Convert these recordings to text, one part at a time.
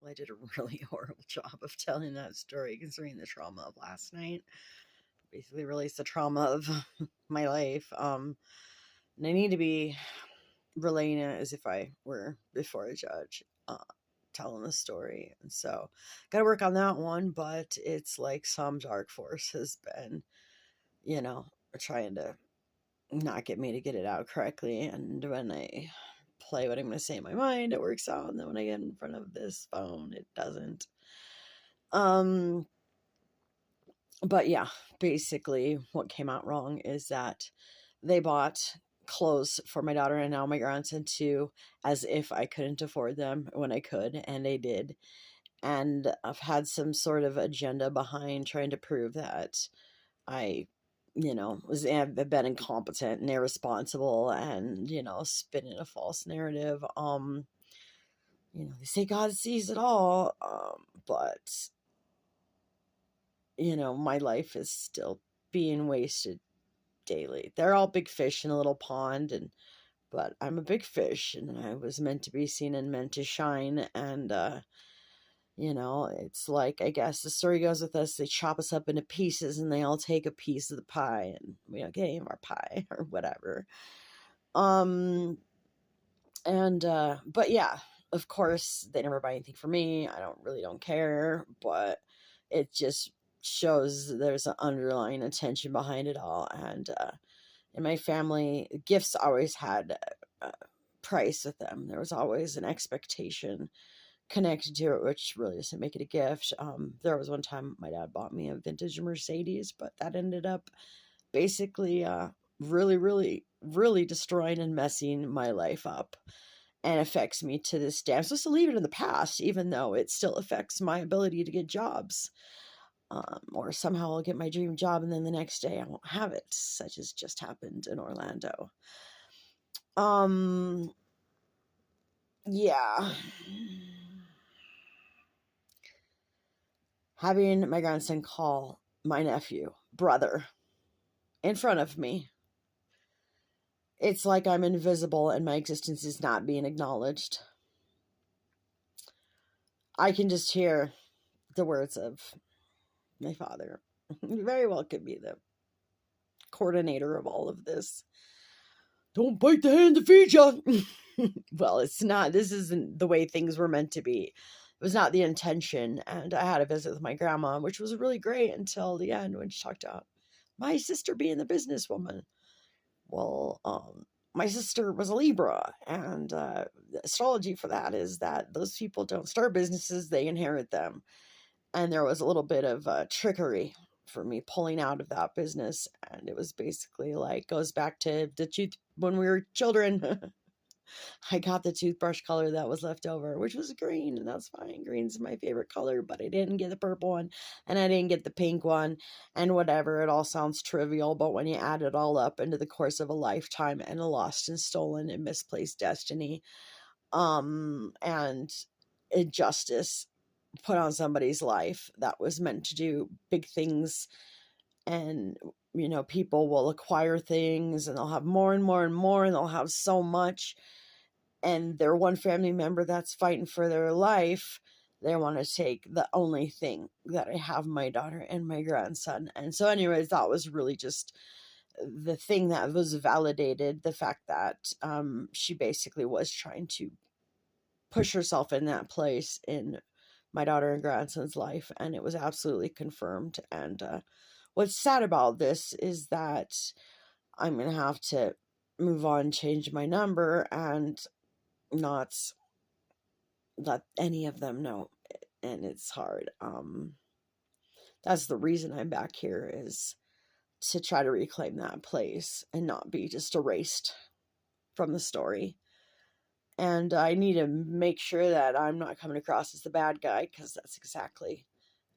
Well, I did a really horrible job of telling that story concerning the trauma of last night. Basically, relates the trauma of my life. And I need to be relaying it as if I were before a judge, telling the story. And so, got to work on that one. But it's like some dark force has been, you know, trying to not get me to get it out correctly. And when I play what I'm going to say in my mind, it works out. And then when I get in front of this phone, it doesn't. Um, but yeah, basically, what came out wrong is that they bought clothes for my daughter and now my grandson too, as if I couldn't afford them when I could, and they did. And I've had some sort of agenda behind trying to prove that I, have been incompetent and irresponsible and, spinning a false narrative. They say God sees it all, but my life is still being wasted daily. They're all big fish in a little pond, but I'm a big fish and I was meant to be seen and meant to shine. And it's like, I guess the story goes with us, they chop us up into pieces and they all take a piece of the pie and we don't get any of our pie or whatever. But yeah, of course they never buy anything for me. I don't care, but it just shows there's an underlying intention behind it all. And in my family, gifts always had a price with them. There was always an expectation connected to it, which really doesn't make it a gift. There was one time my dad bought me a vintage Mercedes, but that ended up basically really, really, really destroying and messing my life up and affects me to this day. I'm supposed to leave it in the past, even though it still affects my ability to get jobs. Or somehow I'll get my dream job and then the next day I won't have it, such as just happened in Orlando. Yeah. Having my grandson call my nephew brother in front of me, it's like I'm invisible and my existence is not being acknowledged. I can just hear the words of my father. He very well could be the coordinator of all of this. Don't bite the hand that feeds you. Well, it's not. This isn't the way things were meant to be. It was not the intention. And I had a visit with my grandma, which was really great until the end when she talked about my sister being the businesswoman. Well, my sister was a Libra, and the astrology for that is that those people don't start businesses, they inherit them. And there was a little bit of trickery for me pulling out of that business. And it was basically like, goes back to the tooth when we were children. I got the toothbrush color that was left over, which was green, and that's fine. Green's my favorite color, but I didn't get the purple one, and I didn't get the pink one, and whatever. It all sounds trivial, but when you add it all up into the course of a lifetime and a lost and stolen and misplaced destiny, and injustice put on somebody's life that was meant to do big things, and people will acquire things and they'll have more and more and more, and they'll have so much, and their one family member that's fighting for their life, they want to take the only thing that I have, my daughter and my grandson. And so anyways, that was really just the thing that was validated, the fact that she basically was trying to push herself in that place in my daughter and grandson's life, and it was absolutely confirmed. And what's sad about this is that I'm gonna have to move on, change my number, and not let any of them know. And it's hard. That's the reason I'm back here, is to try to reclaim that place and not be just erased from the story. And I need to make sure that I'm not coming across as the bad guy, because that's exactly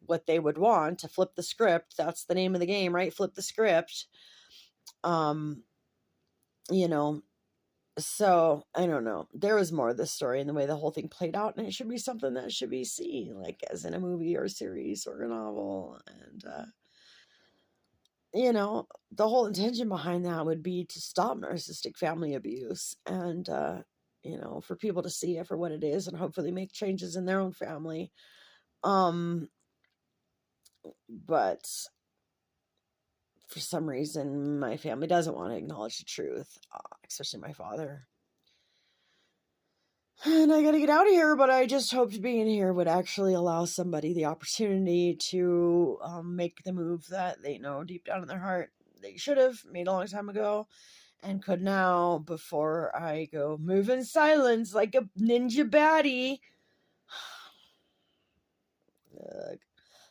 what they would want, to flip the script. That's the name of the game, right? Flip the script. Um, you know, So I don't know. There was more of this story and the way the whole thing played out, and it should be something that should be seen, like as in a movie or a series or a novel. And the whole intention behind that would be to stop narcissistic family abuse, and for people to see it for what it is and hopefully make changes in their own family. But for some reason, my family doesn't want to acknowledge the truth, especially my father. And I gotta get out of here, but I just hoped being here would actually allow somebody the opportunity to make the move that they know deep down in their heart they should have made a long time ago and could now, before I go move in silence like a ninja baddie.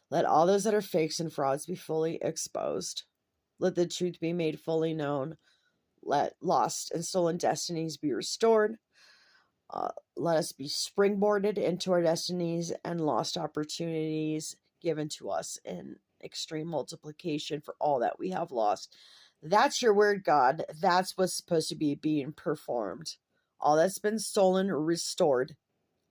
Let all those that are fakes and frauds be fully exposed. Let the truth be made fully known. Let lost and stolen destinies be restored. Let us be springboarded into our destinies and lost opportunities given to us in extreme multiplication for all that we have lost. That's your word, God. That's what's supposed to be being performed. All that's been stolen, restored.